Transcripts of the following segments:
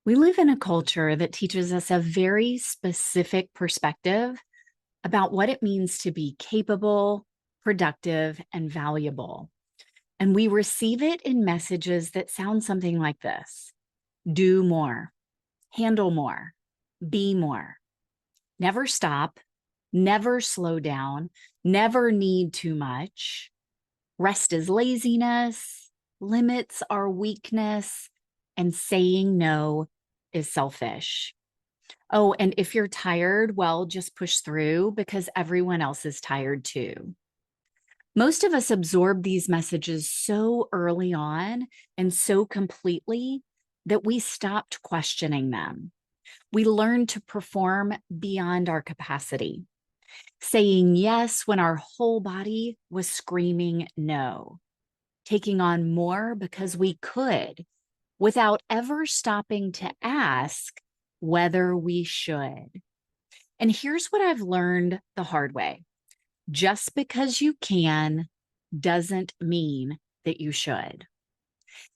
We live in a culture that teaches us a very specific perspective about what it means to be capable, productive, and valuable. And we receive it in messages that sound something like this: do more, handle more, be more, never stop, never slow down, never need too much. Rest is laziness, limits are weakness, and saying no is selfish. Oh, and if you're tired, well, just push through because everyone else is tired too. Most of us absorb these messages so early on and so completely that we stopped questioning them. We learned to perform beyond our capacity, saying yes when our whole body was screaming no, taking on more because we could without ever stopping to ask whether we should. And here's what I've learned the hard way: just because you can doesn't mean that you should.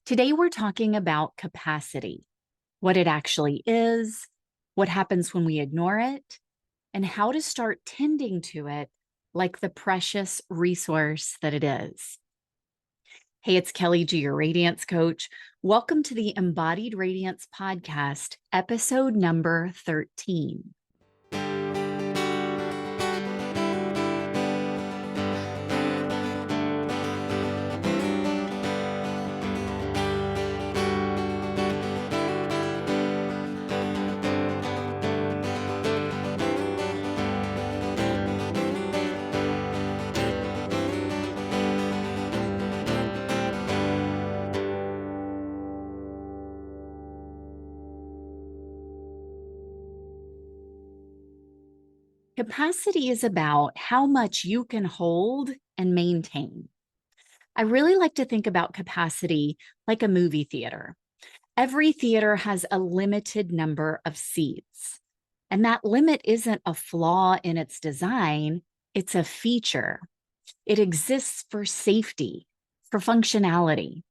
Today, we're talking about capacity, what it actually is, what happens when we ignore it, and how to start tending to it like the precious resource that it is. Hey, it's Kelly G, your Radiance coach. Welcome to the Embodied Radiance podcast, episode number 13. Capacity is about how much you can hold and maintain. I really like to think about capacity like a movie theater. Every theater has a limited number of seats, and that limit isn't a flaw in its design, it's a feature. It exists for safety, for functionality,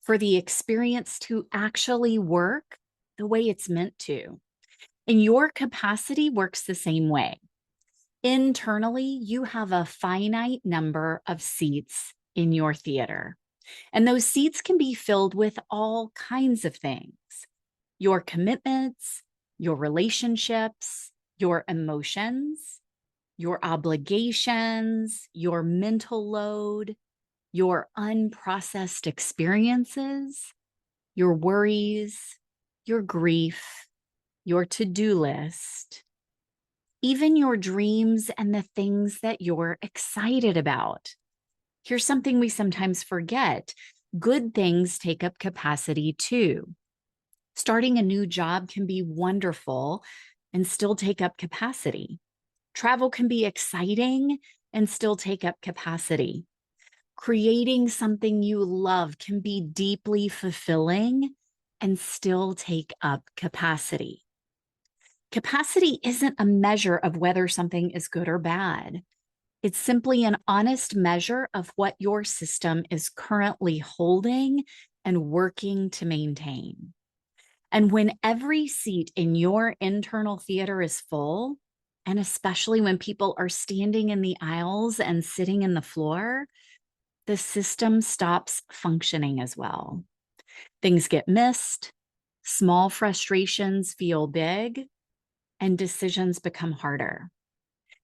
for the experience to actually work the way it's meant to. And your capacity works the same way. Internally, you have a finite number of seats in your theater, and those seats can be filled with all kinds of things: your commitments, your relationships, your emotions, your obligations, your mental load, your unprocessed experiences, your worries, your grief, your to-do list, even your dreams and the things that you're excited about. Here's something we sometimes forget: good things take up capacity too. Starting a new job can be wonderful and still take up capacity. Travel can be exciting and still take up capacity. Creating something you love can be deeply fulfilling and still take up capacity. Capacity isn't a measure of whether something is good or bad. It's simply an honest measure of what your system is currently holding and working to maintain. And when every seat in your internal theater is full, and especially when people are standing in the aisles and sitting in the floor, the system stops functioning as well. Things get missed, small frustrations feel big, and decisions become harder.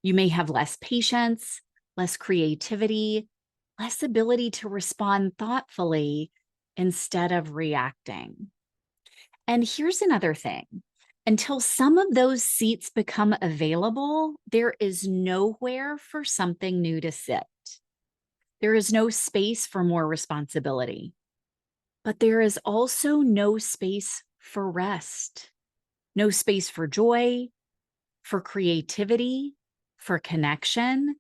You may have less patience, less creativity, less ability to respond thoughtfully instead of reacting. And here's another thing: until some of those seats become available, there is nowhere for something new to sit. There is no space for more responsibility, but there is also no space for rest, no space for joy, for creativity, for connection.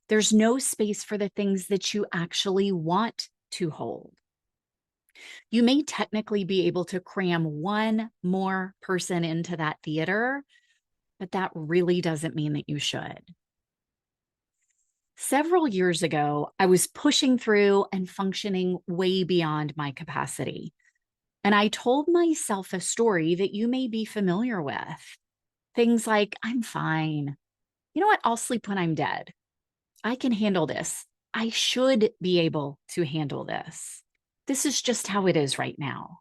There's no space for the things that you actually want to hold. You may technically be able to cram one more person into that theater, but that really doesn't mean that you should. Several years ago, I was pushing through and functioning way beyond my capacity. And I told myself a story that you may be familiar with. Things like, I'm fine. You know what? I'll sleep when I'm dead. I can handle this. I should be able to handle this. This is just how it is right now.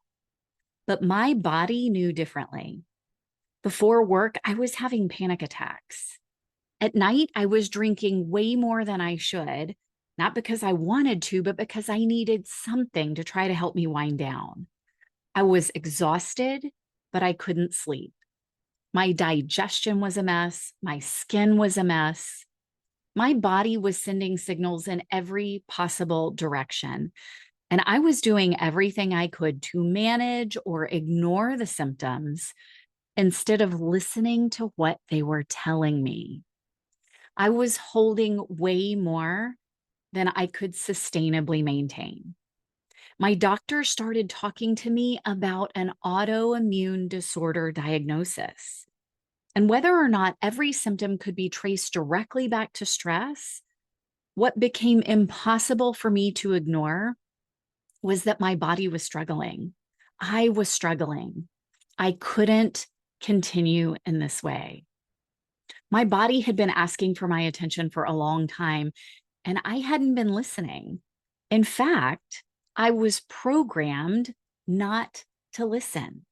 But my body knew differently. Before work, I was having panic attacks. At night, I was drinking way more than I should, not because I wanted to, but because I needed something to try to help me wind down. I was exhausted, but I couldn't sleep. My digestion was a mess. My skin was a mess. My body was sending signals in every possible direction. And I was doing everything I could to manage or ignore the symptoms instead of listening to what they were telling me. I was holding way more than I could sustainably maintain. My doctor started talking to me about an autoimmune disorder diagnosis. And whether or not every symptom could be traced directly back to stress, what became impossible for me to ignore was that my body was struggling. I was struggling. I couldn't continue in this way. My body had been asking for my attention for a long time, and I hadn't been listening. In fact, I was programmed not to listen.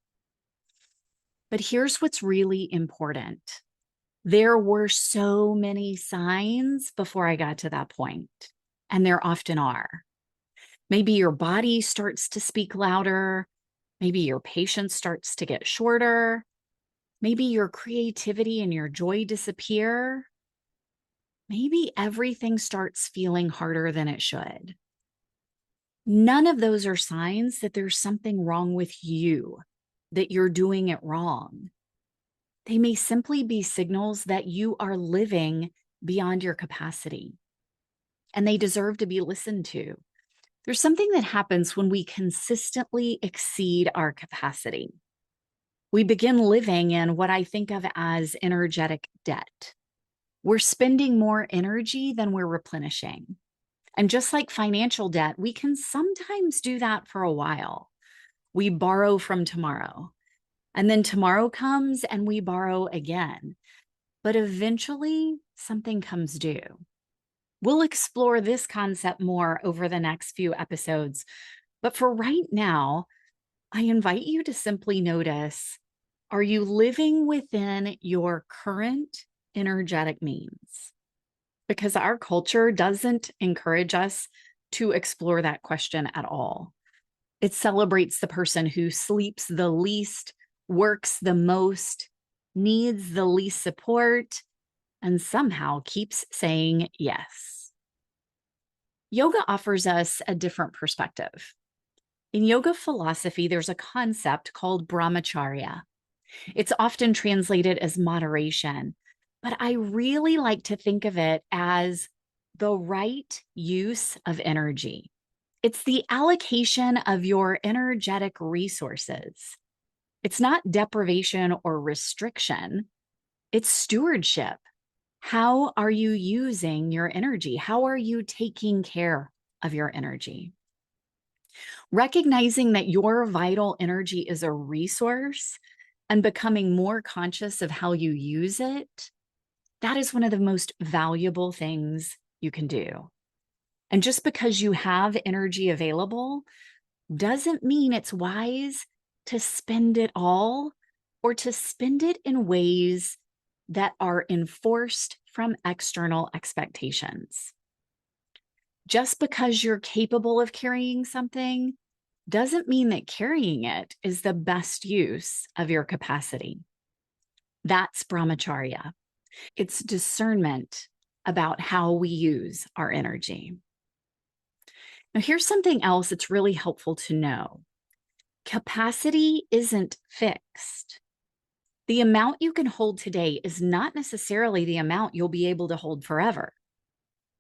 But here's what's really important. There were so many signs before I got to that point, and there often are. Maybe your body starts to speak louder. Maybe your patience starts to get shorter. Maybe your creativity and your joy disappear. Maybe everything starts feeling harder than it should. None of those are signs that there's something wrong with you, that you're doing it wrong. They may simply be signals that you are living beyond your capacity, and they deserve to be listened to. There's something that happens when we consistently exceed our capacity. We begin living in what I think of as energetic debt. We're spending more energy than we're replenishing. And just like financial debt, we can sometimes do that for a while. We borrow from tomorrow, and then tomorrow comes and we borrow again. But eventually, something comes due. We'll explore this concept more over the next few episodes. But for right now, I invite you to simply notice, are you living within your current energetic means? Because our culture doesn't encourage us to explore that question at all. It celebrates the person who sleeps the least, works the most, needs the least support, and somehow keeps saying yes. Yoga offers us a different perspective. In yoga philosophy, there's a concept called brahmacharya. It's often translated as moderation, but I really like to think of it as the right use of energy. It's the allocation of your energetic resources. It's not deprivation or restriction, it's stewardship. How are you using your energy? How are you taking care of your energy? Recognizing that your vital energy is a resource and becoming more conscious of how you use it, that is one of the most valuable things you can do. And just because you have energy available doesn't mean it's wise to spend it all or to spend it in ways that are enforced from external expectations. Just because you're capable of carrying something doesn't mean that carrying it is the best use of your capacity. That's brahmacharya. It's discernment about how we use our energy. Now, here's something else that's really helpful to know. Capacity isn't fixed. The amount you can hold today is not necessarily the amount you'll be able to hold forever.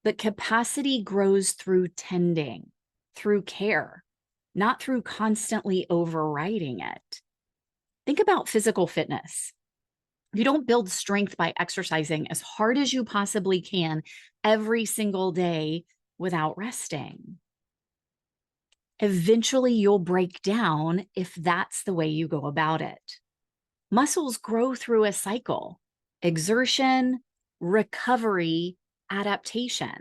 But capacity grows through tending, through care, not through constantly overriding it. Think about physical fitness. You don't build strength by exercising as hard as you possibly can every single day without resting. Eventually, you'll break down if that's the way you go about it. Muscles grow through a cycle: exertion, recovery, adaptation.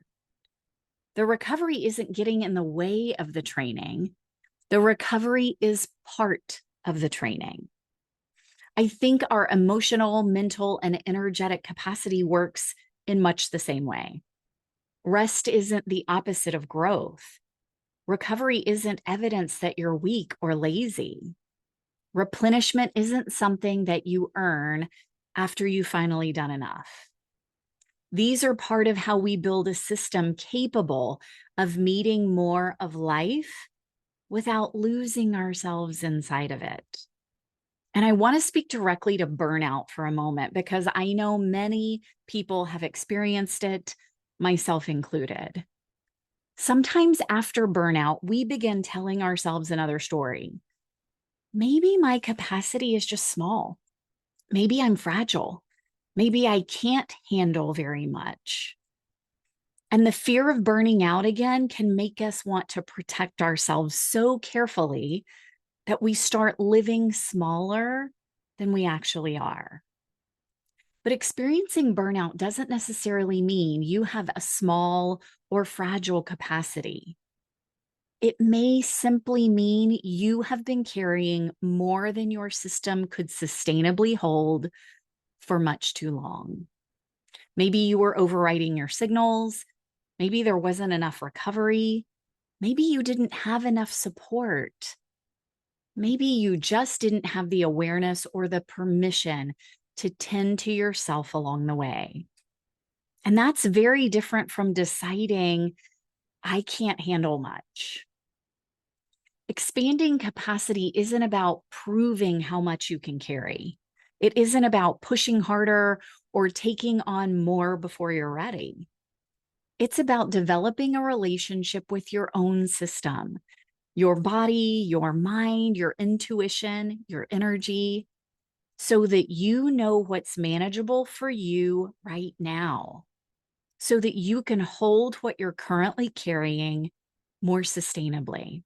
The recovery isn't getting in the way of the training. The recovery is part of the training. I think our emotional, mental, and energetic capacity works in much the same way. Rest isn't the opposite of growth. Recovery isn't evidence that you're weak or lazy. Replenishment isn't something that you earn after you've finally done enough. These are part of how we build a system capable of meeting more of life without losing ourselves inside of it. And I want to speak directly to burnout for a moment, because I know many people have experienced it, myself included. Sometimes after burnout, we begin telling ourselves another story. Maybe my capacity is just small. Maybe I'm fragile. Maybe I can't handle very much. And the fear of burning out again can make us want to protect ourselves so carefully that we start living smaller than we actually are. But experiencing burnout doesn't necessarily mean you have a small or fragile capacity. It may simply mean you have been carrying more than your system could sustainably hold for much too long. Maybe you were overriding your signals. Maybe there wasn't enough recovery. Maybe you didn't have enough support. Maybe you just didn't have the awareness or the permission to tend to yourself along the way. And that's very different from deciding, I can't handle much. Expanding capacity isn't about proving how much you can carry. It isn't about pushing harder or taking on more before you're ready. It's about developing a relationship with your own system, your body, your mind, your intuition, your energy, so that you know what's manageable for you right now, so that you can hold what you're currently carrying more sustainably.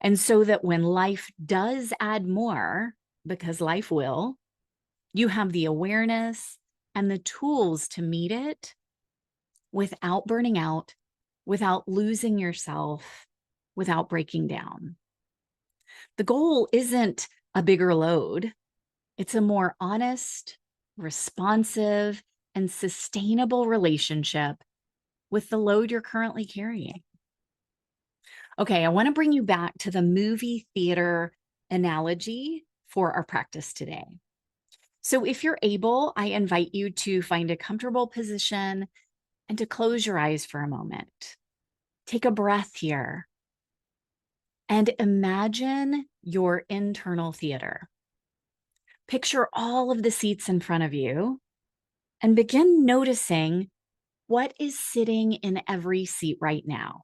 And so that when life does add more, because life will, you have the awareness and the tools to meet it without burning out, without losing yourself, without breaking down. The goal isn't a bigger load. It's a more honest, responsive, and sustainable relationship with the load you're currently carrying. Okay, I want to bring you back to the movie theater analogy for our practice today. So if you're able, I invite you to find a comfortable position and to close your eyes for a moment. Take a breath here and imagine your internal theater. Picture all of the seats in front of you and begin noticing what is sitting in every seat right now.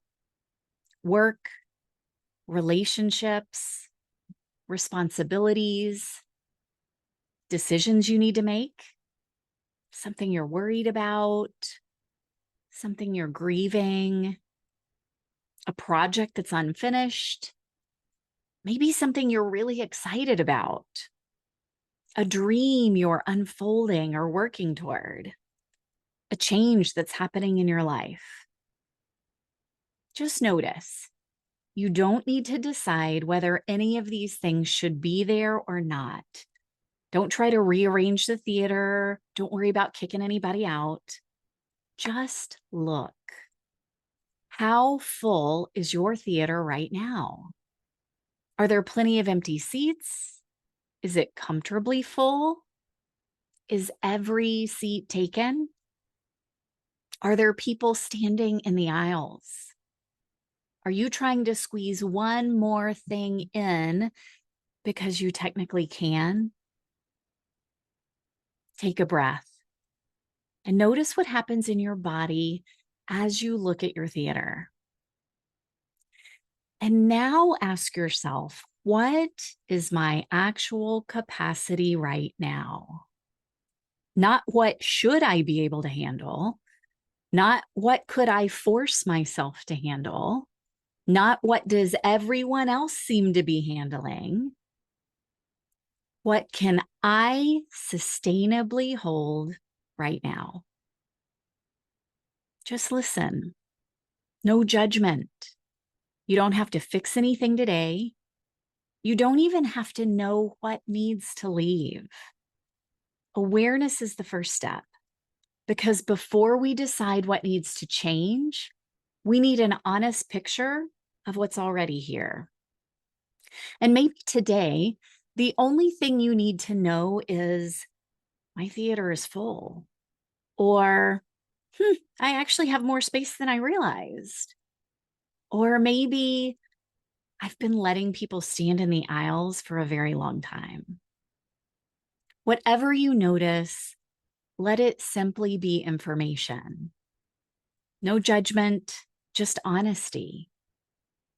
Work, relationships, responsibilities, decisions you need to make, something you're worried about, something you're grieving, a project that's unfinished, maybe something you're really excited about, a dream you're unfolding or working toward, a change that's happening in your life. Just notice. You don't need to decide whether any of these things should be there or not. Don't try to rearrange the theater. Don't worry about kicking anybody out. Just look. How full is your theater right now? Are there plenty of empty seats? Is it comfortably full? Is every seat taken? Are there people standing in the aisles? Are you trying to squeeze one more thing in because you technically can? Take a breath and notice what happens in your body as you look at your theater. And now ask yourself, what is my actual capacity right now? Not what should I be able to handle, not what could I force myself to handle, Not what does everyone else seem to be handling? What can I sustainably hold right now? Just listen. No judgment. You don't have to fix anything today. You don't even have to know what needs to leave. Awareness is the first step, because before we decide what needs to change, we need an honest picture of what's already here. And maybe today, the only thing you need to know is my theater is full, or I actually have more space than I realized. Or maybe I've been letting people stand in the aisles for a very long time. Whatever you notice, let it simply be information. No judgment, just honesty.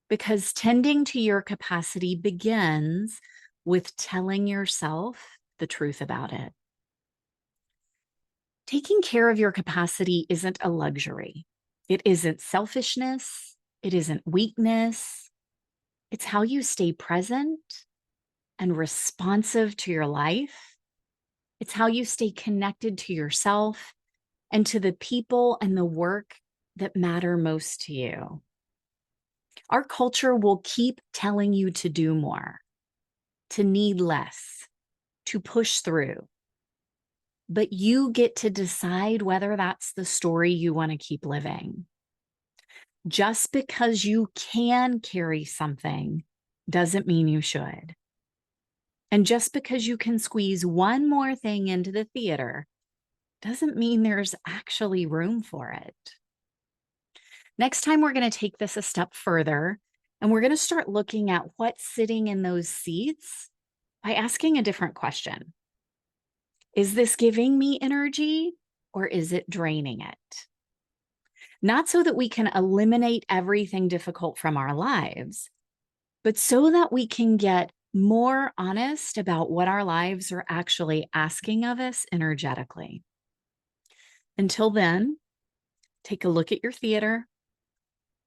Because tending to your capacity begins with telling yourself the truth about it. Taking care of your capacity isn't a luxury. It isn't selfishness. It isn't weakness. It's how you stay present and responsive to your life. It's how you stay connected to yourself and to the people and the work that matter most to you. Our culture will keep telling you to do more, to need less, to push through. But you get to decide whether that's the story you want to keep living. Just because you can carry something doesn't mean you should. And just because you can squeeze one more thing into the theater doesn't mean there's actually room for it. Next time, we're going to take this a step further, and we're going to start looking at what's sitting in those seats by asking a different question. Is this giving me energy, or is it draining it? Not so that we can eliminate everything difficult from our lives, but so that we can get more honest about what our lives are actually asking of us energetically. Until then, take a look at your theater,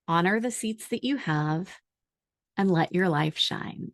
honor the seats that you have, and let your life shine.